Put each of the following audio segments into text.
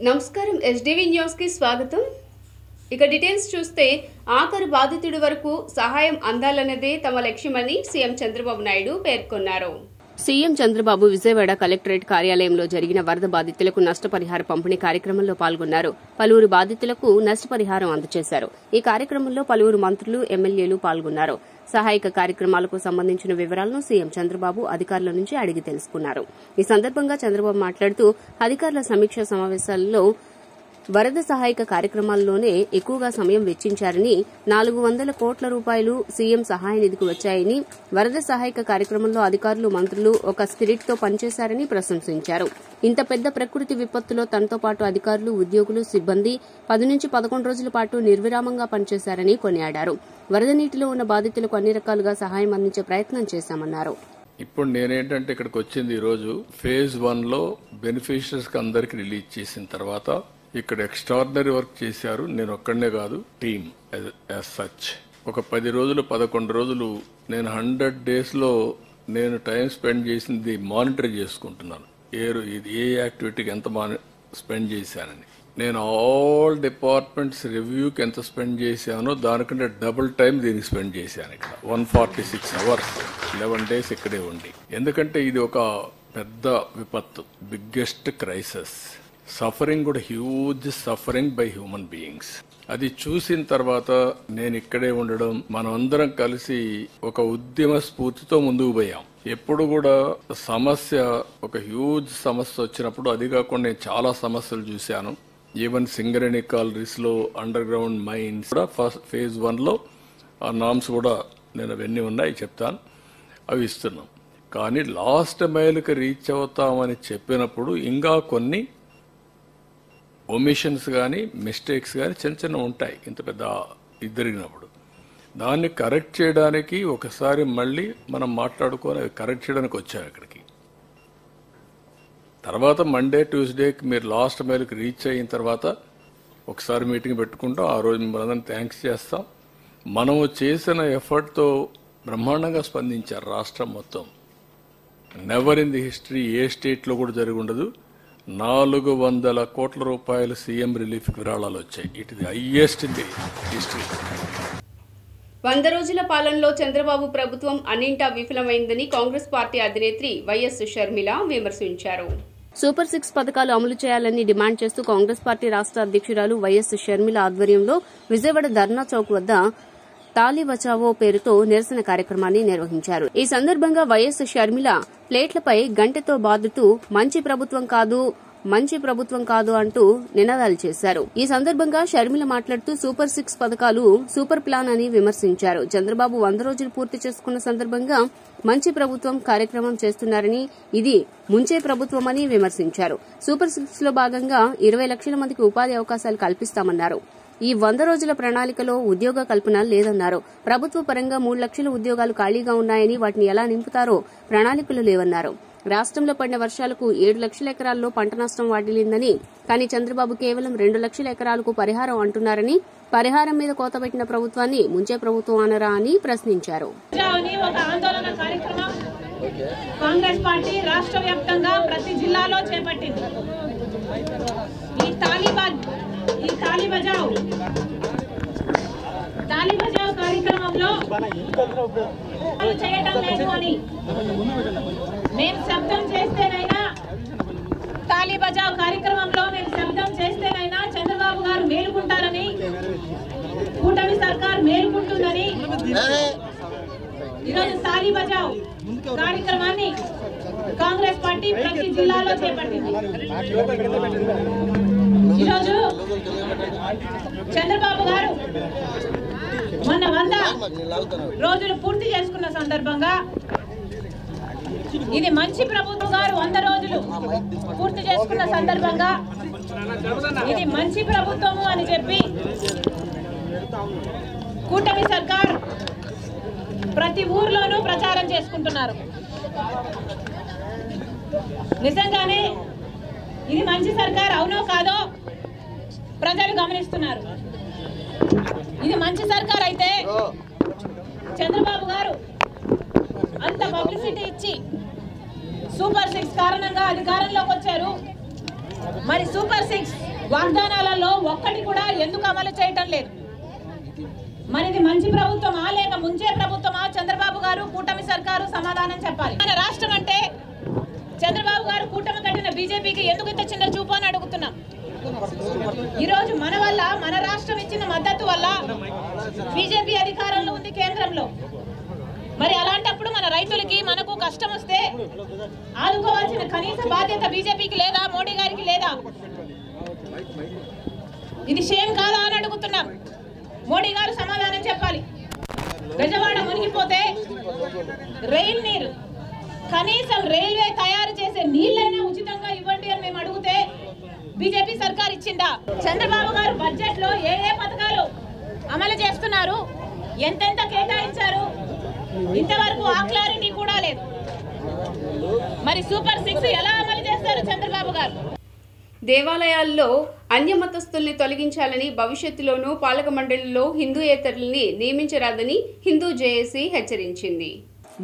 నమస్కారం SDV news కి స్వాగతం. ఇక డీటెయిల్స్ చూస్తే ఆఖరు బాధితుడి వరకు సహాయం అందాలన్నదే తమ లక్ష్యమని సీఎం చంద్రబాబు నాయుడు పేర్కొన్నారు. సీఎం చంద్రబాబు విజయవాడ కలెక్టరేట్ కార్యాలయంలో జరిగిన వరద బాధితులకు నష్టపరిహార పంపిణీ కార్యక్రమంలో పాల్గొన్నారు. పలువురు బాధితులకు నష్టపరిహారం అందజేశారు. ఈ కార్యక్రమంలో పలువురు మంత్రులు, ఎమ్మెల్యేలు పాల్గొన్నారు. సహాయక కార్యక్రమాలకు సంబంధించిన వివరాలను సీఎం చంద్రబాబు అధికారుల నుంచి అడిగి తెలుసుకున్నారు. ఈ సందర్భంగా చంద్రబాబు మాట్లాడుతూ అధికారుల సమీక్షా సమావేశాల్లో వరద సహాయక కార్యక్రమాల్లోనే ఎక్కువగా సమయం వెచ్చించారని, 400 కోట్ల రూపాయలు సీఎం సహాయ నిధికి వచ్చాయని, వరద సహాయక కార్యక్రమంలో అధికారులు, మంత్రులు ఒక స్పిరిట్ తో పనిచేశారని ప్రశంసించారు. ఇంత పెద్ద ప్రకృతి విపత్తులో తనతో పాటు అధికారులు, ఉద్యోగులు, సిబ్బంది 10 నుంచి 11 రోజుల పాటు నిర్విరామంగా పనిచేశారని కొనియాడారు. వరద నీటిలో ఉన్న బాధితులకు అన్ని రకాలుగా సహాయం అందించే ప్రయత్నం చేశామన్నారు. ఇప్పుడు నేనేంటంటే ఇక్కడికి వచ్చింది ఈరోజు ఫేజ్ 1లో బెనిఫిషరీస్ కి అందరికి రిలీజ్ చేసిన తర్వాత ఇక్కడ ఎక్స్ట్రాడినరీ వర్క్ చేశారు. నేను ఒక్కడనే కాదు, టీమ్ యాజ్ సచ్. ఒక 10 రోజులు 11 రోజులు నేను 100 days లో నేను టైం స్పెండ్ చేసింది మానిటర్ చేసుకుంటున్నాను. ఏ యాక్టివిటీకి ఎంత స్పెండ్ చేశానని. నేను ఆల్ డిపార్ట్మెంట్స్ రివ్యూకి ఎంత స్పెండ్ చేశానో దానికంటే డబుల్ టైం దీనికి స్పెండ్ చేశాను. ఇక్కడ 146 hours 11 days ఇక్కడే ఉండి. ఎందుకంటే ఇది ఒక పెద్ద విపత్తు, బిగ్గెస్ట్ క్రైసిస్. సఫరింగ్ కూడా huge suffering by human beings. అది చూసిన తర్వాత నేను ఇక్కడే ఉండడం, మనం అందరం కలిసి ఒక ఉద్యమ స్ఫూర్తితో ముందుకు పోయాం. ఎప్పుడు కూడా సమస్య, ఒక హ్యూజ్ సమస్య వచ్చినప్పుడు, అది కాకుండా నేను చాలా సమస్యలు చూశాను. ఈవెన్ సింగరేణి కాలరీస్ లో అండర్ గ్రౌండ్ మైన్స్ కూడా ఫేజ్ 1లో ఆ నామ్స్ కూడా నేను అవన్నీ ఉన్నాయి, చెప్తాను. అవి ఇస్తున్నాం. కానీ లాస్ట్ మైల్కి రీచ్ అవుతామని చెప్పినప్పుడు ఇంకా కొన్ని ఒమిషన్స్ కానీ, మిస్టేక్స్ కానీ చిన్న చిన్న ఉంటాయి. ఇంత పెద్ద జరిగినప్పుడు దాన్ని కరెక్ట్ చేయడానికి ఒకసారి మళ్ళీ మనం మాట్లాడుకొని అవి కరెక్ట్ చేయడానికి వచ్చాం ఇక్కడికి. తర్వాత మండే, ట్యూస్డేకి మీరు లాస్ట్ మైల్కి రీచ్ అయిన తర్వాత ఒకసారి మీటింగ్ పెట్టుకుంటాం. ఆ రోజు మిమ్మల్ని థ్యాంక్స్ చేస్తాం. మనము చేసిన ఎఫర్ట్తో బ్రహ్మాండంగా స్పందించారు రాష్ట్రం మొత్తం. నెవర్ ఇన్ ది హిస్టరీ ఏ స్టేట్లో కూడా జరిగి ఉండదు. 400 కోట్ల రూపాయలు సీఎం రిలీఫ్ విరాళాలు వచ్చాయి. It is highest in the history. 100 రోజుల పాలనలో చంద్రబాబు ప్రభుత్వం అన్నింటా విఫలమైందని కాంగ్రెస్ పార్టీ అధినేత్రి వైఎస్ షర్మిల విమర్శించారు. సూపర్ 6 పథకాలు అమలు చేయాలని డిమాండ్ చేస్తూ కాంగ్రెస్ పార్టీ రాష్ట్ర అధ్యక్షురాలు వైఎస్ షర్మిల ఆధ్వర్యంలో విజయవాడ ధర్నా చౌక్ వద్ద తాలి బచావో పేరుతో నిరసన కార్యక్రమాన్ని నిర్వహించారు. ఈ సందర్భంగా వైఎస్ షర్మిల ప్లేట్లపై గంటెతో బాదుతూ మంచి ప్రభుత్వం కాదు అంటూ నినాదాలు చేశారు. ఈ సందర్భంగా షర్మిల మాట్లాడుతూ సూపర్ 6 పథకాలు సూపర్ ప్లాన్ అని విమర్శించారు. చంద్రబాబు 100 రోజులు పూర్తి చేసుకున్న సందర్భంగా మంచి ప్రభుత్వం కార్యక్రమం చేస్తున్నారని, ఇది ముంచే ప్రభుత్వమని విమర్శించారు. సూపర్ 6లో భాగంగా 20 లక్షల మందికి ఉపాధి అవకాశాలు కల్పిస్తామన్నారు. ఈ 100 రోజుల ప్రణాళికలో ఉద్యోగ కల్పన లేదన్నారు. ప్రభుత్వ పరంగా 3 లక్షల ఉద్యోగాలు ఖాళీగా ఉన్నాయని, వాటిని ఎలా నింపుతారో ప్రణాళికలు లేవన్నారు. రాష్ట్రంలో పడిన వర్షాలకు 7 లక్షల ఎకరాల్లో పంట నష్టం వాటిల్లిందని, కానీ చంద్రబాబు కేవలం 2 లక్షల ఎకరాలకు పరిహారం అంటున్నారని, పరిహారం మీద కోత పెట్టిన ప్రభుత్వాన్ని ముంచే ప్రభుత్వం అనరా అని ప్రశ్నించారు. కాంగ్రెస్ పార్టీ రాష్ట్ర వ్యాప్తంగా ప్రతి జిల్లాలో చేపట్టింది. ఈ తాలి బజావ్ కార్యక్రమంలో చేయటం లేదు అని మేము శబ్దం చేస్తేనైనా, తాలి బజావ్ కార్యక్రమంలో మేము శబ్దం చేస్తేనైనా చంద్రబాబు గారు మేలుకుంటారని, కూటమి సర్కార్ మేలుకుంటుందని ఈరోజు తాలి బజావ్ కార్యక్రమాన్ని కాంగ్రెస్ పార్టీ ప్రతి జిల్లాలో చేపట్టింది. ఈరోజు చంద్రబాబు గారు మొన్న 100 రోజులు పూర్తి చేసుకున్న సందర్భంగా, ఇది మంచి ప్రభుత్వం గారు 100 రోజులు పూర్తి చేసుకున్న సందర్భంగా ఇది మంచి ప్రభుత్వము అని చెప్పి కూటమి సర్కార్ ప్రతి ఊర్లోనూ ప్రచారం చేసుకుంటున్నారు. నిజంగానే ఇది మంచి సర్కార్ అవునో కాదో ప్రజలు గమనిస్తున్నారు. ఇది మంచి సర్కార్ అయితే చంద్రబాబు గారు అంత పబ్లిసిటీ ఇచ్చి సూపర్ 6 కారణంగా అధికారంలోకి వచ్చారు. మరి సూపర్ 6 వాగ్దానాలలో ఒక్కటి కూడా ఎందుకు అమలు చేయటం లేదు? మరి ఇది మంచి ప్రభుత్వమా లేక ముంచే ప్రభుత్వమా? చంద్రబాబు గారు కూటమి సర్కారు సమాధానం చెప్పాలి. మన రాష్ట్రం అంటే చంద్రబాబు గారు కూటమి కట్టిన బీజేపీకి ఎందుకు ఇంత చిన్న చూపు అని అడుగుతున్నాం. ఈరోజు మన వల్ల, మన రాష్ట్రం ఇచ్చిన మద్దతు వల్ల బీజేపీ అధికారంలో ఉంది కేంద్రంలో. మరి అలాంటప్పుడు మన రైతులకి, మనకు కష్టం వస్తే ఆదుకోవాల్సిన కనీస బాధ్యత బీజేపీకి లేదా, మోడీ గారికి లేదా? ఇది షేమ్ కాదా అని అడుగుతున్నాం. మోడీ గారు సమాధానం చెప్పాలి. గజవాడ మునిగిపోతే రైల్ నీరు, కనీసం రైల్వే తయారు చేసే నీళ్ళైనా ఉచితంగా ఇవ్వండి అని మేము అడిగితే బీజేపీ సర్కార్ ఇచ్చిందా? చంద్రబాబు గారు బడ్జెట్ లో ఏ ఏ పథకాలు అమలు చేస్తున్నారు, ఎంతెంత కేటాయించారు, ఇంతవరకు ఆ క్లారిటీ కూడా లేదు. మరి సూపర్ 6 ఎలా అమలు చేస్తారు చంద్రబాబు గారు? దేవాలయాల్లో అన్యమతస్థుల్ని తొలగించాలని, భవిష్యత్తులోనూ పాలక మండలిలో హిందూయేతరుల్ని నియమించరాదని హిందూ జేఏసీ హెచ్చరించింది.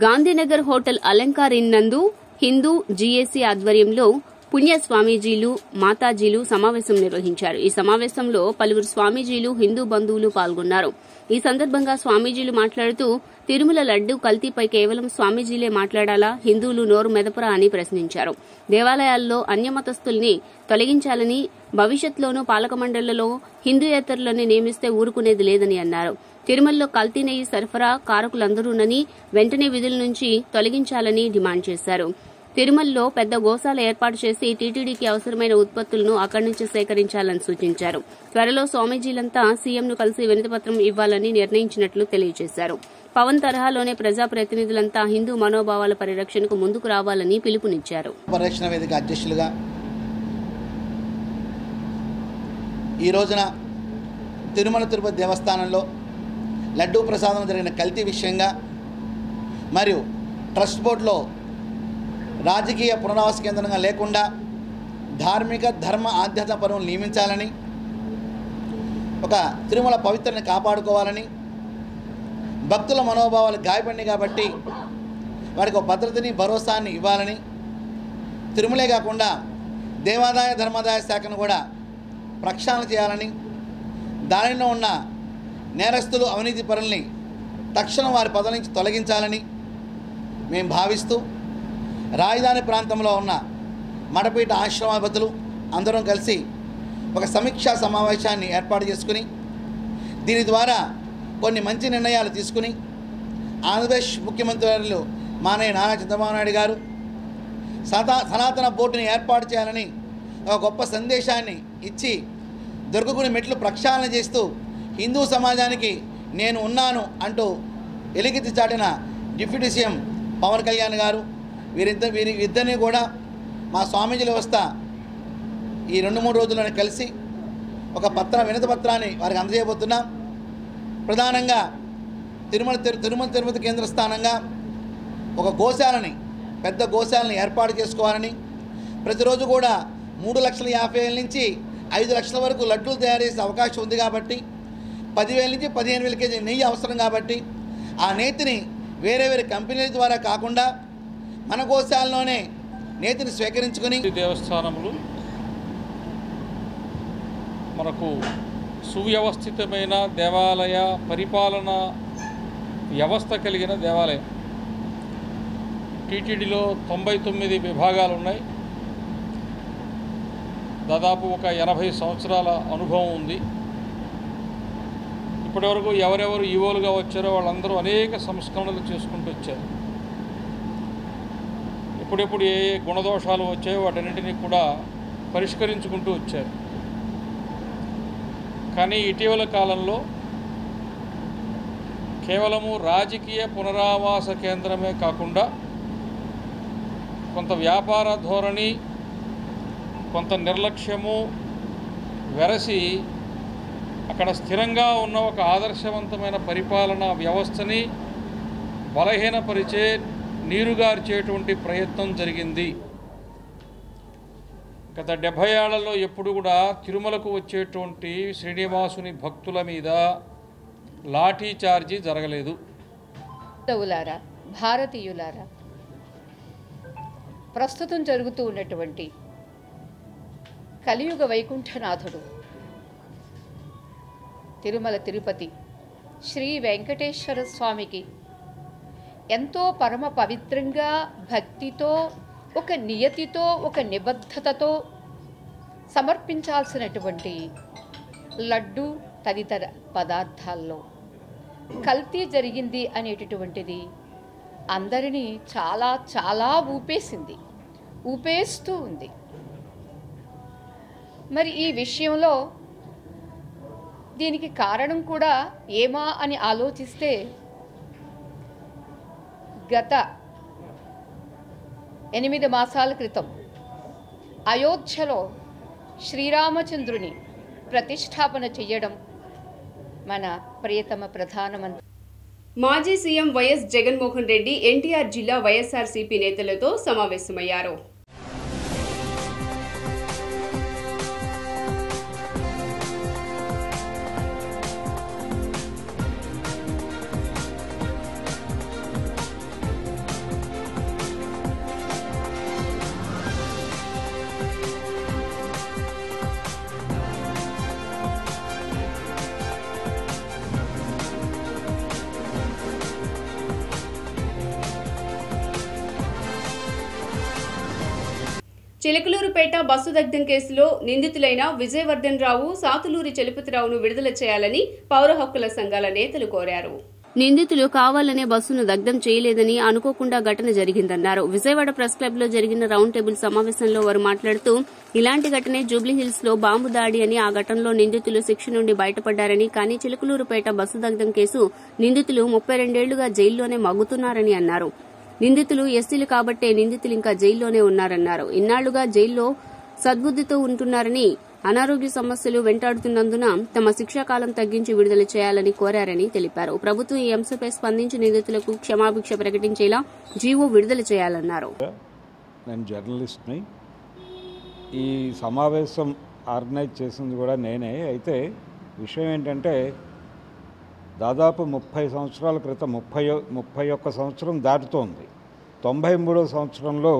గాంధీనగర్ హోటల్ అలంకార్ ఇన్ నందు హిందూ జీఏసీ ఆధ్వర్యంలో పుణ్య స్వామీజీలు, మాతాజీలు సమావేశం నిర్వహించారు. ఈ సమావేశంలో పలువురు స్వామీజీలు, హిందూ బంధువులు పాల్గొన్నారు. ఈ సందర్భంగా స్వామీజీలు మాట్లాడుతూ తిరుమల లడ్డు కల్తీపై కేవలం స్వామీజీలే మాట్లాడాలా, హిందువులు నోరు మెదపరా అని ప్రశ్నించారు. దేవాలయాల్లో అన్యమతస్థుల్ని తొలగించాలని, భవిష్యత్తులోనూ పాలక మండళ్లలో హిందూయేతరులను నియమిస్తే ఊరుకునేది లేదని అన్నారు. తిరుమలలో కల్తీ నెయ్యి సరఫరా కారకులందరూనని వెంటనే విధుల నుంచి తొలగించాలని డిమాండ్ చేశారు. తిరుమలలో పెద్ద గోశాల ఏర్పాటు చేసి టీటీడీకి అవసరమైన ఉత్పత్తులను అక్కడి నుంచి సేకరించాలని సూచించారు. త్వరలో స్వామీజీలంతా సీఎంను కలిసి వినతిపత్రం ఇవ్వాలని నిర్ణయించినట్లు తెలియజేశారు. పవన్ తరహాలోనే ప్రజాప్రతినిధులంతా హిందూ మనోభావాల పరిరక్షణకు ముందుకు రావాలని పిలుపునిచ్చారు. పరిరక్షణ వేదిక అధ్యక్షులుగా ఈ రోజున తిరుమల తిరుపతి దేవస్థానంలో లడ్డూ ప్రసాదం జరిగిన కల్తీ విషయంగా మరియు ట్రస్ట్ బోర్డులో రాజకీయ పునరావాస కేంద్రంగా లేకుండా ధార్మిక, ధర్మ, ఆధ్యాత్మిక పరువులు నియమించాలని, ఒక తిరుమల పవిత్రని కాపాడుకోవాలని, భక్తుల మనోభావాలు గాయపడినాయి కాబట్టి వారికి ఒక భద్రతని, భరోసాని ఇవ్వాలని, తిరుమలే కాకుండా దేవాదాయ ధర్మాదాయ శాఖను కూడా ప్రక్షాళన చేయాలని, దానిలో ఉన్న నేరస్తులు, అవినీతి పరుల్ని తక్షణం వారి పదవుల నుంచి తొలగించాలని మేము భావిస్తూ రాజధాని ప్రాంతంలో ఉన్న మఠపీఠ ఆశ్రమాధిపతులు అందరం కలిసి ఒక సమీక్షా సమావేశాన్ని ఏర్పాటు చేసుకుని దీని ద్వారా కొన్ని మంచి నిర్ణయాలు తీసుకుని ఆంధ్రప్రదేశ్ ముఖ్యమంత్రి వర్యులు మానయ్య నారా చంద్రబాబు నాయుడు గారు సనాతన బోర్డుని ఏర్పాటు చేయాలని ఒక గొప్ప సందేశాన్ని ఇచ్చి దుర్గగుడి మెట్లు ప్రక్షాళన చేస్తూ హిందూ సమాజానికి నేను ఉన్నాను అంటూ ఎలుగెత్తి చాటిన డిప్యూటీ సీఎం పవన్ కళ్యాణ్ గారు వీరిద్దరిని కూడా మా స్వామీజీల వ్యవస్థ ఈ 2-3 రోజుల్లోనే కలిసి ఒక వినతి పత్రాన్ని వారికి అందజేయబోతున్నాం. ప్రధానంగా తిరుమల తిరుపతి కేంద్ర స్థానంగా ఒక గోశాలని, పెద్ద గోశాలని ఏర్పాటు చేసుకోవాలని, ప్రతిరోజు కూడా 3,50,000 నుంచి 5 లక్షల వరకు లడ్డూలు తయారు చేసే అవకాశం ఉంది కాబట్టి 10,000 నుంచి 15,000 కేజీ నెయ్యి అవసరం కాబట్టి ఆ నేతిని వేరే వేరే కంపెనీల ద్వారా కాకుండా మన గోశాలలోనే నేతిని స్వీకరించుకుని దేవస్థానములు మనకు సువ్యవస్థితమైన దేవాలయ పరిపాలన వ్యవస్థ కలిగిన దేవాలయం. టీటీడీలో 99 విభాగాలు ఉన్నాయి. దాదాపు ఒక 80 సంవత్సరాల అనుభవం ఉంది. ఇప్పటివరకు ఎవరెవరు ఈవోలుగా వచ్చారో వాళ్ళందరూ అనేక సంస్కరణలు చేసుకుంటూ వచ్చారు. ఎప్పుడెప్పుడు ఏ ఏ గుణదోషాలు వచ్చాయో వాటన్నింటినీ కూడా పరిష్కరించుకుంటూ వచ్చారు. కానీ ఇటీవల కాలంలో కేవలము రాజకీయ పునరావాస కేంద్రమే కాకుండా కొంత వ్యాపార ధోరణి, కొంత నిర్లక్ష్యము వెరసి అక్కడ స్థిరంగా ఉన్న ఒక ఆదర్శవంతమైన పరిపాలనా వ్యవస్థని బలహీనపరిచే, నీరుగార్చేటువంటి ప్రయత్నం జరిగింది. గత 70 ఏళ్లలో ఎప్పుడు కూడా తిరుమలకు వచ్చేటువంటి శ్రీనివాసుని భక్తుల మీద లాఠీ చార్జీ జరగలేదు. భారతీయులారా, ప్రస్తుతం జరుగుతూ ఉన్నటువంటి కలియుగ వైకుంఠనాథుడు తిరుమల తిరుపతి శ్రీ వెంకటేశ్వర స్వామికి ఎంతో పరమ పవిత్రంగా భక్తితో ఒక నియతితో ఒక నిబద్ధతతో సమర్పించాల్సినటువంటి లడ్డు తదితర పదార్థాల్లో కల్తీ జరిగింది అనేటటువంటిది అందరినీ చాలా చాలా ఊపేస్తూ ఉంది. మరి ఈ విషయంలో దీనికి కారణం కూడా ఏమా అని ఆలోచిస్తే గత 8 మాసాల క్రితం అయోధ్యలో శ్రీరామచంద్రుని ప్రతిష్టాపన చేయడం మన ప్రియతమ ప్రధానమంత్రి మాజీ సీఎం వైఎస్ జగన్మోహన్ రెడ్డి ఎన్టీఆర్ జిల్లా వైఎస్ఆర్సీపీ నేతలతో సమావేశమయ్యారు. చిలకలూరుపేట బస్సు దగ్ధం కేసులో నిందితులైన విజయవర్ధన్ రావు, సాతులూరి చలపతిరావును విడుదల చేయాలని పౌర హక్కుల సంఘాల నేతలు కోరారు. నిందితులు కావాలనే బస్సును దగ్ధం చేయలేదని అనుకోకుండా ఘటన జరిగిందన్నారు. విజయవాడ ప్రెస్ క్లబ్ లో జరిగిన రౌండ్ టేబుల్ సమావేశంలో వారు మాట్లాడుతూ ఇలాంటి ఘటనే జూబ్లీహిల్స్ లో బాంబు దాడి అని, ఆ ఘటనలో నిందితులు శిక్ష నుండి బయటపడ్డారని, కానీ చిలకలూరుపేట బస్సు దగ్ధం కేసు నిందితులు 32 ఏళ్లుగా జైల్లోనే మగ్గుతున్నారని అన్నారు. నిందితులు ఎస్సీలు కాబట్టే నిందితులు ఇంకా జైల్లోనే ఉన్నారన్నారు. ఇన్నాళ్లుగా జైల్లో సద్బుద్దితో ఉంటున్నారని, అనారోగ్య సమస్యలు వెంటాడుతున్నందున తమ శిక్షాకాలం తగ్గించి విడుదల చేయాలని కోరారని తెలిపారు. ప్రభుత్వం ఈ అంశంపై స్పందించి నిందితులకు క్షమాభిక్ష ప్రకటించేలా జీవో విడుదల చేయాలన్నారు. నేను జర్నలిస్ట్ని. ఈ సమావేశం ఆర్గనైజ్ చేసింది కూడా నేనే. అయితే విషయం ఏంటంటే దాదాపు 30 సంవత్సరాల క్రితం 31 సంవత్సరం దాటుతోంది. 93వ సంవత్సరంలో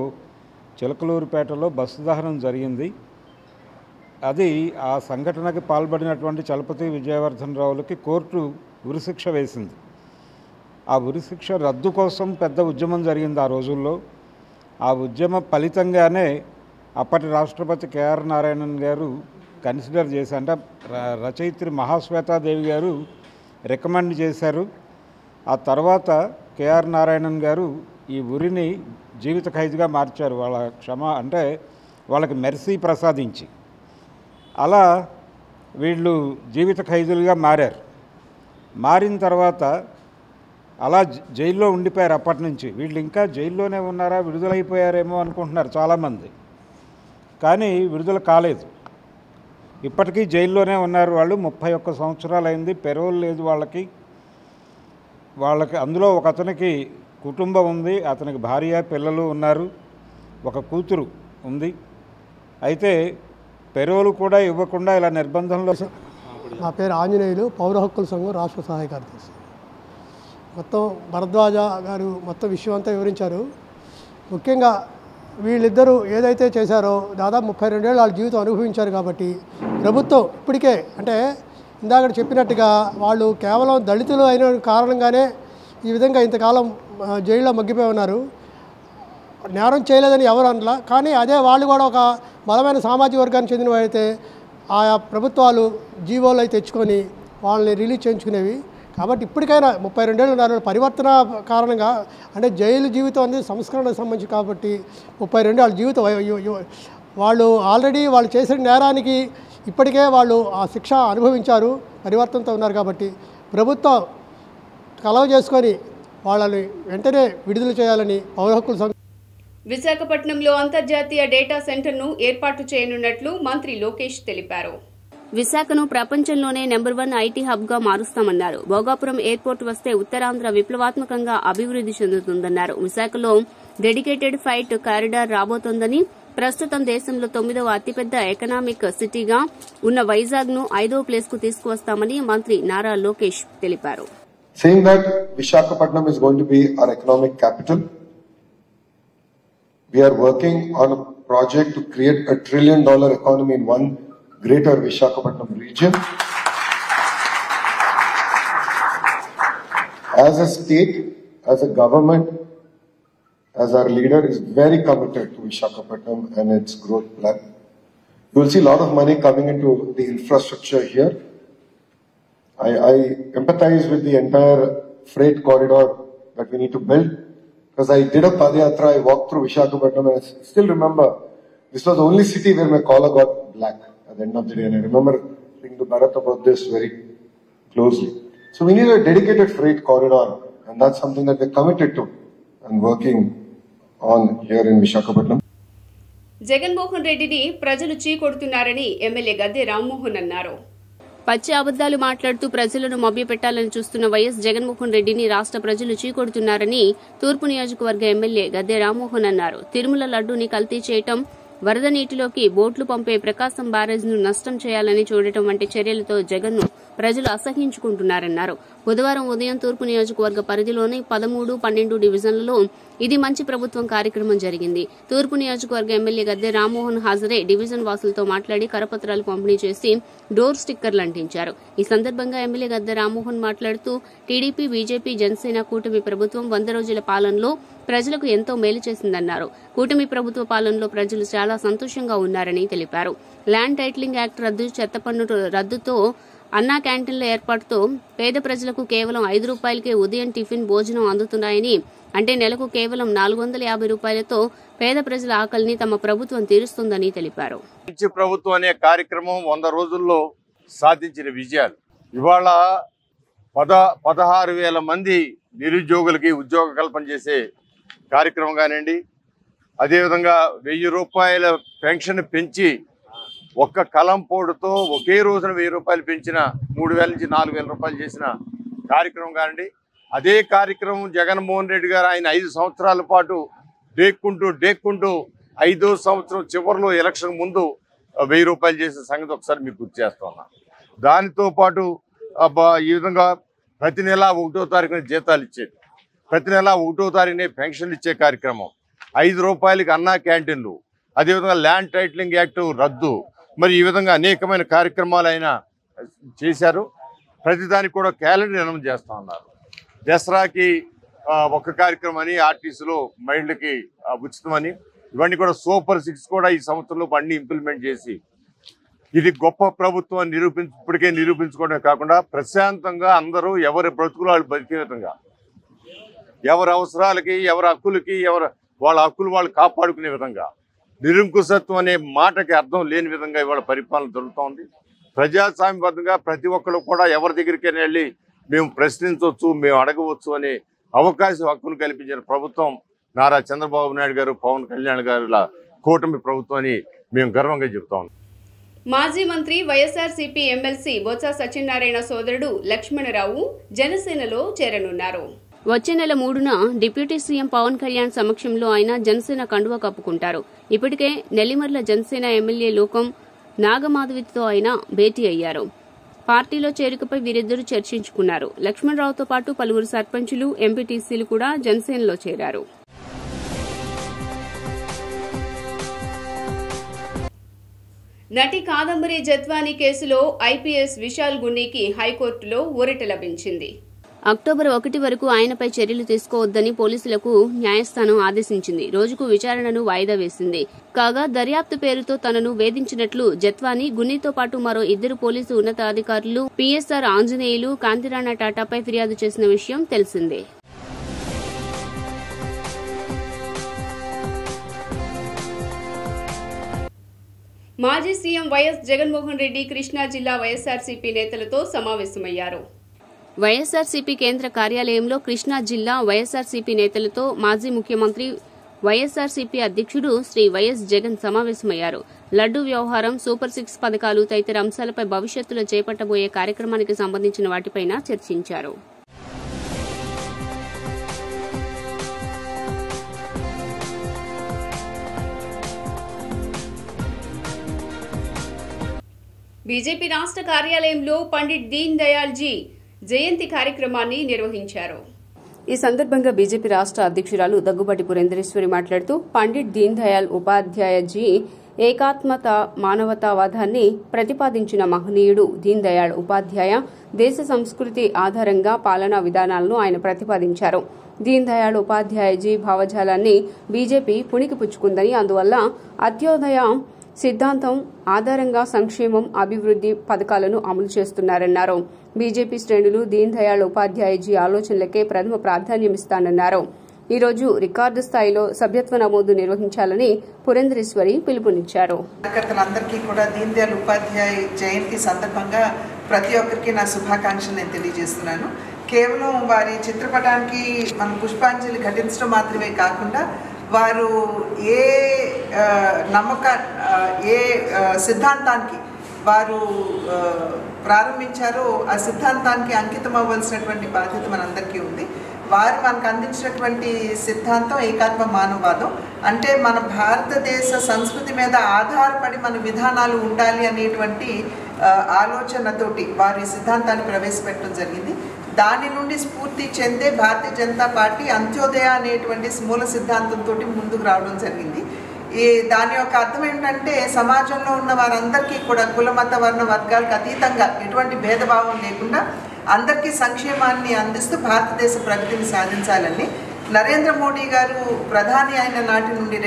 చిలకలూరుపేటలో బస్సు దహనం జరిగింది. అది ఆ సంఘటనకి పాల్పడినటువంటి చలపతి విజయవర్ధన్ రావులకి కోర్టు ఉరిశిక్ష వేసింది. ఆ ఉరిశిక్ష రద్దు కోసం పెద్ద ఉద్యమం జరిగింది ఆ రోజుల్లో. ఆ ఉద్యమ ఫలితంగానే అప్పటి రాష్ట్రపతి కేఆర్ నారాయణన్ గారు కన్సిడర్ చేశారు. అంటే రచయిత్రి మహాశ్వేతాదేవి గారు రికమెండ్ చేశారు. ఆ తర్వాత కేఆర్ నారాయణన్ గారు ఈ ఉరిని జీవిత ఖైదుగా మార్చారు. అంటే వాళ్ళకి మెర్సీ ప్రసాదించి అలా వీళ్ళు జీవిత ఖైదులుగా మారారు. మారిన తర్వాత అలా జైల్లో ఉండిపోయారు. అప్పటి నుంచి వీళ్ళు ఇంకా జైల్లోనే ఉన్నారా, విడుదలైపోయారేమో అనుకుంటున్నారు చాలామంది. కానీ విడుదల కాలేదు. ఇప్పటికీ జైల్లోనే ఉన్నారు వాళ్ళు. 31 సంవత్సరాలు అయింది. పెరోల్ లేదు వాళ్ళకి. అందులో ఒక అతనికి కుటుంబం ఉంది, అతనికి భార్య పిల్లలు ఉన్నారు, ఒక కూతురు ఉంది. అయితే పెరోలు కూడా ఇవ్వకుండా ఇలా నిర్బంధంలో. నా పేరు ఆంజనేయులు, పౌర హక్కుల సంఘం రాష్ట్ర సహాయ కార్యదర్శి. మొత్తం భరద్వాజ గారు మొత్తం విషయం అంతా వివరించారు. ముఖ్యంగా వీళ్ళిద్దరూ ఏదైతే చేశారో దాదాపు 32 ఏళ్ళు వాళ్ళ జీవితం అనుభవించారు. కాబట్టి ప్రభుత్వం ఇప్పటికే అంటే ఇందాక చెప్పినట్టుగా వాళ్ళు కేవలం దళితులు అయిన కారణంగానే ఈ విధంగా ఇంతకాలం జైల్లో మగ్గిపోయి ఉన్నారు. నేరం చేయలేదని ఎవరు అనలా. కానీ అదే వాళ్ళు కూడా ఒక బలమైన సామాజిక వర్గానికి చెందిన వారైతే ఆయా ప్రభుత్వాలు జీవోలు అయితే తెచ్చుకొని వాళ్ళని రిలీజ్ చేయించుకునేవి. కాబట్టి ఇప్పటికైనా 32 ఏళ్ళు ఉన్నారు. పరివర్తన కారణంగా అంటే జైలు జీవితం అనేది సంస్కరణకు సంబంధించి కాబట్టి 32 వాళ్ళ జీవితం వాళ్ళు ఆల్రెడీ వాళ్ళు చేసిన నేరానికి ఇప్పటికే వాళ్ళు ఆ శిక్ష అనుభవించారు, పరివర్తనతో ఉన్నారు. కాబట్టి ప్రభుత్వం కలవ చేసుకొని వాళ్ళని వెంటనే విడుదల చేయాలని పౌర హక్కుల సంఘం. విశాఖపట్నంలో అంతర్జాతీయ డేటా సెంటర్ను ఏర్పాటు చేయనున్నట్లు మంత్రి లోకేష్ తెలిపారు. విశాఖను ప్రపంచంలోనే నెంబర్ 1 ఐటీ హబ్ గా మారుస్తామన్నారు. భోగాపురం ఎయిర్పోర్ట్ వస్తే ఉత్తరాంధ్ర విప్లవాత్మకంగా అభివృద్ది చెందుతుందన్నారు. విశాఖలో డెడికేటెడ్ ఫ్లైట్ కారిడార్ రాబోతోందని, ప్రస్తుతం దేశంలో 9వ అతిపెద్ద ఎకనామిక్ సిటీగా ఉన్న వైజాగ్ ను 5వ ప్లేస్ కు తీసుకువస్తామని మంత్రి నారా లోకేష్ తెలిపారు. Saying that Visakhapatnam is going to be our economic capital, we are working on a project to create $1 trillion economy in one greater Visakhapatnam region. As a state, as a government, as our leader is very committed to Visakhapatnam and its growth plan. You will see a lot of money coming into the infrastructure here. I empathize with the entire freight corridor that we need to build, because I did a Padayatra, I walked through Visakhapatnam and I still remember this was the only city where my collar got black at the end of the day, and I remember thinking to Bharat about this very closely. So we need a dedicated freight corridor, and that's something that we're committed to and working on here in Visakhapatnam. Jaganmohan రెడ్డిని ప్రజలు చీకొడుతున్నారని MLA Gadde Rammohan అన్నారు. పచ్చి అబద్దాలు మాట్లాడుతూ ప్రజలను మభ్యపెట్టాలని చూస్తున్న YS Jaganmohan రెడ్డిని రాష్ట్ర ప్రజలు చీకొడుతున్నారని తూర్పు నియోజకవర్గ ఎమ్మెల్యే గద్దె రామ్మోహన్ అన్నారు. తిరుమల లడ్డూని కల్తీ చేయటం, వరద నీటిలోకి బోట్లు పంపే ప్రకాశం బ్యారేజ్ను నష్టం చేయాలని చూడటం వంటి చర్యలతో జగన్ను ప్రజలు అసహ్యించుకుంటున్నారన్నారు. బుధవారం ఉదయం తూర్పు నియోజకవర్గ పరిధిలోని 13, 12 డివిజన్లలో ఇది మంచి ప్రభుత్వం కార్యక్రమం జరిగింది. తూర్పు నియోజకవర్గ ఎమ్మెల్యే గద్దె రామ్మోహన్ హాజరై డివిజన్ వాసులతో మాట్లాడి కరపత్రాలు పంపిణీ చేసి డోర్ స్టిక్కర్లు అంటించారు. ఈ సందర్భంగా ఎమ్మెల్యే గద్దె రామ్మోహన్ మాట్లాడుతూ టీడీపీ, బీజేపీ, జనసేన కూటమి ప్రభుత్వం 100 రోజుల పాలనలో ప్రజలకు ఎంతో మేలు చేసిందన్నారు. కూటమి ప్రభుత్వ పాలనలో ప్రజలు చాలా సంతోషంగా ఉన్నారని తెలిపారు. ల్యాండ్ టైటిలింగ్ యాక్ట్ రద్దు, చెత్త పన్ను రద్దుతో, అన్నా క్యాంటీన్ల ఏర్పాటుతో పేద ప్రజలకు కేవలం 5 రూపాయలకే ఉదయం టిఫిన్, భోజనం అందుతున్నాయని, అంటే నెలకు కేవలం 450 రూపాయలతో పేద ప్రజల ఆకలిని తమ ప్రభుత్వం తీరుస్తుందని తెలిపారు. మంచి ప్రభుత్వం అనే కార్యక్రమం 100 రోజుల్లో సాధించిన విజయాలు. ఇవాళ 16,000 మంది నిరుద్యోగులకి ఉద్యోగ కల్పన చేసే కార్యక్రమం కానివ్వండి, అదేవిధంగా 1000 రూపాయల పెన్షన్ పెంచి ఒక్క కలంపోడుతో ఒకే రోజున 1000 రూపాయలు పెంచిన 3,000 నుంచి 4,000 రూపాయలు చేసిన కార్యక్రమం కానివ్వండి, అదే కార్యక్రమం జగన్మోహన్ రెడ్డి గారు ఆయన 5 సంవత్సరాల పాటు డేక్కుంటూ 5వ సంవత్సరం చివరిలో ఎలక్షన్ ముందు 1000 రూపాయలు చేసిన సంగతి ఒకసారి మీకు గుర్తు చేస్తున్నా. దానితో పాటు ఈ విధంగా ప్రతి నెల 1వ తారీఖున జీతాలు ఇచ్చేది, ప్రతి నెల 1వ తారీఖునే పెన్షన్లు ఇచ్చే కార్యక్రమం, 5 రూపాయలకి అన్నా క్యాంటీన్లు, అదేవిధంగా ల్యాండ్ టైటిలింగ్ యాక్ట్ రద్దు, మరి ఈ విధంగా అనేకమైన కార్యక్రమాలు ఆయన చేశారు. ప్రతిదానికి కూడా క్యాలెండర్ అనౌన్స్ చేస్తూ ఉన్నారు. దసరాకి ఒక కార్యక్రమం అని, ఆర్టీసీలో మహిళలకి ఉచితమని, ఇవన్నీ కూడా సూపర్ 6 కూడా ఈ సంవత్సరంలో అన్ని ఇంప్లిమెంట్ చేసి ఇది గొప్ప ప్రభుత్వం ఇప్పటికే నిరూపించుకోవడమే కాకుండా ప్రశాంతంగా అందరూ ఎవరి బ్రతుకులు వాళ్ళు బతికే విధంగా, ఎవరి అవసరాలకి, ఎవరి హక్కులకి, వాళ్ళ హక్కులు వాళ్ళు కాపాడుకునే విధంగా, నిరంకుశత్వం అనే మాటకి అర్థం లేని విధంగా ఇవాళ పరిపాలన జరుగుతోంది. ప్రజాస్వామ్యబద్ధంగా ప్రతి ఒక్కరు కూడా ఎవరి దగ్గరికైనా వెళ్ళి మేము ప్రశ్నించవచ్చు, మేము అడగవచ్చు అనే అవకాశం, హక్కును కల్పించిన ప్రభుత్వం నారా చంద్రబాబు నాయుడు గారు, పవన్ కళ్యాణ్ గారుల కూటమి ప్రభుత్వం అని మేము గర్వంగా చెప్తాం. మాజీ మంత్రి వైఎస్ఆర్సీపీ ఎమ్మెల్సీ బొత్స సత్యనారాయణ సోదరుడు లక్ష్మణరావు జనసేనలో చేరనున్నారు. వచ్చే నెల 3న డిప్యూటీ సీఎం పవన్ కళ్యాణ్ సమక్షంలో ఆయన జనసేన కండువా కప్పుకుంటారు. ఇప్పటికే నెల్లిమర్ల జనసేన ఎమ్మెల్యే లోకం నాగమాధవితో ఆయన భేటీ అయ్యారు. పార్టీలో చేరికపై వీరిద్దరూ చర్చించుకున్నారు. లక్ష్మణరావుతో పాటు పలువురు సర్పంచులు, ఎంపీటీసీలు కూడా జనసేనలో చేరారు. నటి కాదంబరి జత్వానీ కేసులో ఐపీఎస్ విశాల్ గున్నీకి హైకోర్టులో ఊరట లభించింది. అక్టోబర్ 1 వరకు ఆయనపై చర్యలు తీసుకోవద్దని పోలీసులకు న్యాయస్థానం ఆదేశించింది. రోజుకు విచారణను వాయిదా వేసింది. కాగా దర్యాప్తు పేరుతో తనను వేధించినట్లు జత్వానీ, గున్నీతో పాటు మరో 2 పోలీసు ఉన్నతాధికారులు, పీఎస్ఆర్ ఆంజనేయులు, కాంతిరాణా టాటాపై ఫిర్యాదు చేసిన విషయం తెలిసిందే. మాజీ సీఎం వైఎస్ జగన్మోహన్ రెడ్డి కృష్ణా జిల్లా వైఎస్ఆర్సీపీ నేతలతో సమావేశమయ్యారు. వైఎస్ఆర్సీపీ కేంద్ర కార్యాలయంలో కృష్ణా జిల్లా వైఎస్ఆర్సీపీ నేతలతో మాజీ ముఖ్యమంత్రి, వైఎస్ఆర్సీపీ అధ్యక్షుడు శ్రీ వైఎస్ జగన్ సమావేశమయ్యారు. లడ్డూ వ్యవహారం, సూపర్ 6 పథకాలు తదితర అంశాలపై భవిష్యత్తులో చేపట్టబోయే కార్యక్రమానికి సంబంధించిన వాటిపైన చర్చించారు. బీజేపీ రాష్ట్ర కార్యాలయంలో పండిట్ దీన్ దయాల్ జీ జయంతి కార్యక్రమాన్ని నిర్వహించారు. ఈ సందర్భంగా బీజేపీ రాష్ట్ర అధ్యక్షురాలు దగ్గుబాటి పురేంద్రేశ్వరి మాట్లాడుతూ పండిట్ దీన్ దయాళ్ ఉపాధ్యాయజీ ఏకాత్మత మానవతావాదాన్ని ప్రతిపాదించిన మహనీయుడు దీన్ దయాళ్ ఉపాధ్యాయ దేశ సంస్కృతి ఆధారంగా పాలనా విధానాలను ఆయన ప్రతిపాదించారు. దీన్ దయాళ్ ఉపాధ్యాయజీ భావజాలాన్ని బీజేపీ పుణికిపుచ్చుకుందని, అందువల్ల అత్యోదయ సిద్ధాంతం ఆధారంగా సంక్షేమం, అభివృద్ది పథకాలను అమలు చేస్తున్నారన్నారు. బీజేపీ శ్రేణులు దీన్ దయాళ్ ఉపాధ్యాయజీ ఆలోచనలకే ప్రథమ ప్రాధాన్యమిస్తానన్నారు. ఈ రోజు రికార్డు స్థాయిలో సభ్యత్వ నమోదు నిర్వహించాలని పురేంద్రేశ్వరి పిలుపునిచ్చారు. కార్యకర్తలందరికీ కూడా దీన్ దయాళ్ ఉపాధ్యాయ జయంతి సందర్భంగా ప్రతి ఒక్కరికి నా శుభాకాంక్షలు నేను తెలియజేస్తున్నాను. కేవలం వారి చిత్రపటానికి మనం పుష్పాంజలి ఘటించడం మాత్రమే కాకుండా వారు ఏ సిద్ధాంతానికి వారు ప్రారంభించారో ఆ సిద్ధాంతానికి అంకితం అవ్వాల్సినటువంటి బాధ్యత మనందరికీ ఉంది. వారు మనకు అందించినటువంటి సిద్ధాంతం ఏకాత్మ మానవవాదం. అంటే మన భారతదేశ సంస్కృతి మీద ఆధారపడి మన విధానాలు ఉండాలి అనేటువంటి ఆలోచనతోటి వారు ఈ సిద్ధాంతాన్ని ప్రవేశపెట్టడం జరిగింది. దాని నుండి స్ఫూర్తి చెందే భారతీయ జనతా పార్టీ అంత్యోదయ అనేటువంటి మూల సిద్ధాంతంతో ముందుకు రావడం జరిగింది. దాని యొక్క అర్థం ఏంటంటే సమాజంలో ఉన్న వారందరికీ కూడా కుల మత వర్ణ వర్గాలకు అతీతంగా ఎటువంటి భేదభావం లేకుండా అందరికీ సంక్షేమాన్ని అందిస్తూ భారతదేశ ప్రగతిని సాధించాలని నరేంద్ర మోడీ గారు ప్రధాని అయిన నాటి నుండి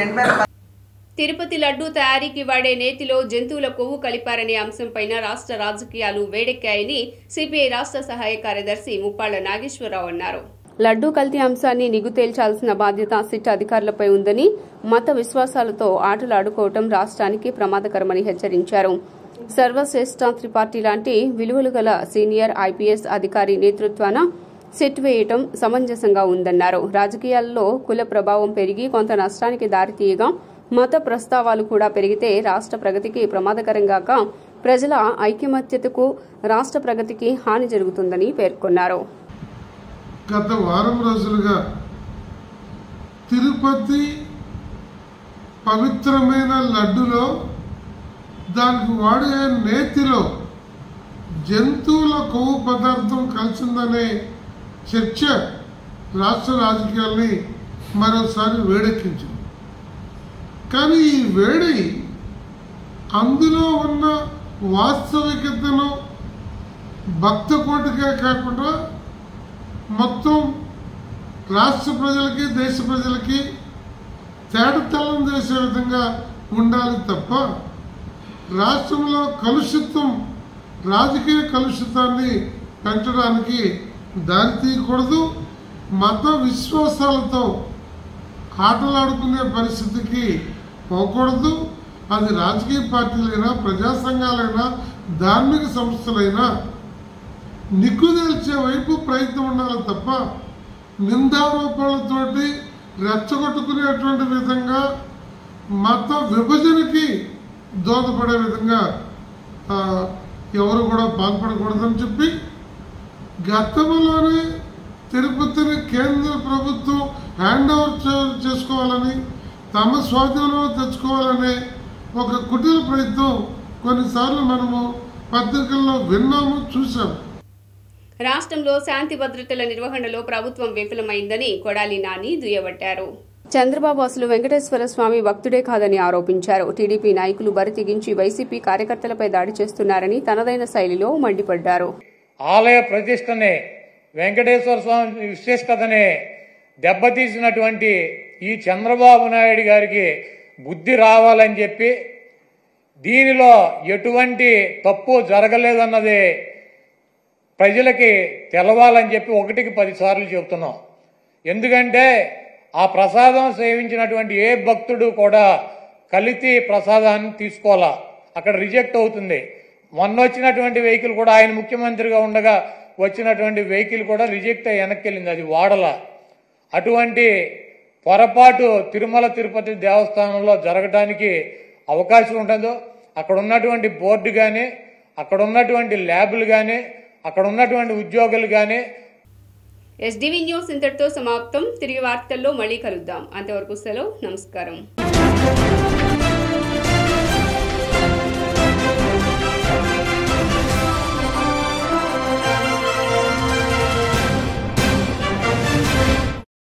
తిరుపతి లడ్డూ తయారీకి వాడే నేతిలో జంతువుల కొవ్వు కలిపారనే అంశంపై రాష్ట్ర రాజకీయాలు వేడెక్కాయని సిపిఐ రాష్ట్ర సహాయ కార్యదర్శి ముప్పాళ్ల నాగేశ్వరరావు అన్నారు. లడ్డూ కల్తీ అంశాన్ని నిగ్గు తేల్చాల్సిన బాధ్యత సిట్ అధికారులపై ఉందని, మత విశ్వాసాలతో ఆటలు ఆడుకోవడం రాష్ట్రానికి ప్రమాదకరమని హెచ్చరించారు. సర్వశ్రేష్ఠ త్రిపాఠి లాంటి విలువలు గల సీనియర్ ఐపీఎస్ అధికారి నేతృత్వాన సెట్ వేయటం సమంజసంగా ఉందన్నారు. రాజకీయాల్లో కుల ప్రభావం పెరిగి కొంత నష్టానికి దారితీయగా మత ప్రస్తావాలు కూడా పెరిగితే రాష్ట్ర ప్రగతికి ప్రమాదకరంగాక ప్రజల ఐకమత్యతకు రాష్ట్ర ప్రగతికి హాని జరుగుతుందని పేర్కొన్నారు. గత వారం రోజులుగా తిరుపతి పవిత్రమైన లడ్డులో దానికి వాడే నేతిలో జంతువుల కొవ్వు పదార్థం కలిసిందనే చర్చ రాష్ట్ర రాజకీయాల్ని మరోసారి వేడెక్కించింది. కానీ ఈ వేడి అందులో ఉన్న వాస్తవికతను భక్త కోటికే కాకుండా మొత్తం రాష్ట్ర ప్రజలకి దేశ ప్రజలకి తేటతెల్లం చేసే విధంగా ఉండాలి తప్ప రాష్ట్రంలో కలుషితం, రాజకీయ కలుషితాన్ని పెంచడానికి దారితీయకూడదు. మత విశ్వాసాలతో ఆటలాడుకునే పరిస్థితికి పోకూడదు. అది రాజకీయ పార్టీలైనా, ప్రజా సంఘాలైనా, ధార్మిక సంస్థలైనా నిగ్గుదేల్చే వైపు ప్రయత్నం ఉండాలి తప్ప నిందారోపణలతోటి రెచ్చగొట్టుకునేటువంటి విధంగా మత విభజనకి దోహదపడే విధంగా ఎవరు కూడా పాల్పడకూడదని చెప్పి గతంలోనే తిరుపతిని కేంద్ర ప్రభుత్వం హ్యాండ్ ఓవర్ చేసుకోవాలని, తమ స్వాధీనంలో తెచ్చుకోవాలనే ఒక కుటిల ప్రయత్నం కొన్నిసార్లు మనము పత్రికల్లో విన్నాము, చూసాము. రాష్ట్రంలో శాంతి భద్రతల నిర్వహణలో ప్రభుత్వం విఫలమైందని కొడాలి నాని దుయ్యబట్టారు. చంద్రబాబు అసలు వెంకటేశ్వర స్వామి భక్తుడే కాదని ఆరోపించారు. టీడీపీ నాయకులు బరితెగించి వైసీపీ కార్యకర్తలపై దాడి చేస్తున్నారని తనదైన శైలిలో మండిపడ్డారు. ఆలయ ప్రతిష్టనే, వెంకటేశ్వర స్వామి విశిష్టతనే దెబ్బతీసినటువంటి ఈ చంద్రబాబు నాయుడు గారికి బుద్ధి రావాలని చెప్పి, దీనిలో ఎటువంటి తప్పు జరగలేదన్నది ప్రజలకి తెలవాలని చెప్పి 1కి 10 సార్లు చెప్తున్నాం. ఎందుకంటే ఆ ప్రసాదం సేవించినటువంటి ఏ భక్తుడు కూడా కల్తీ ప్రసాదాన్ని తీసుకోవాలా, అక్కడ రిజెక్ట్ అవుతుంది. మొన్న వచ్చినటువంటి వెహికల్ కూడా, ఆయన ముఖ్యమంత్రిగా ఉండగా వచ్చినటువంటి వెహికల్ కూడా రిజెక్ట్ అయ్యి వెనక్కి వెళ్ళింది, అది వాడల. అటువంటి పొరపాటు తిరుమల తిరుపతి దేవస్థానంలో జరగడానికి అవకాశం ఉంటుందో, అక్కడ ఉన్నటువంటి బోర్డు కానీ, అక్కడ ఉన్నటువంటి ల్యాబులు కానీ, అక్కడ ఉన్నటువంటి ఉద్యోగులు కానీ. ఎస్డీవీ న్యూస్ ఇంతటితో సమాప్తం. తిరిగి వార్తల్లో మళ్ళీ కలుద్దాం. అంతవరకు సెలవు. నమస్కారం.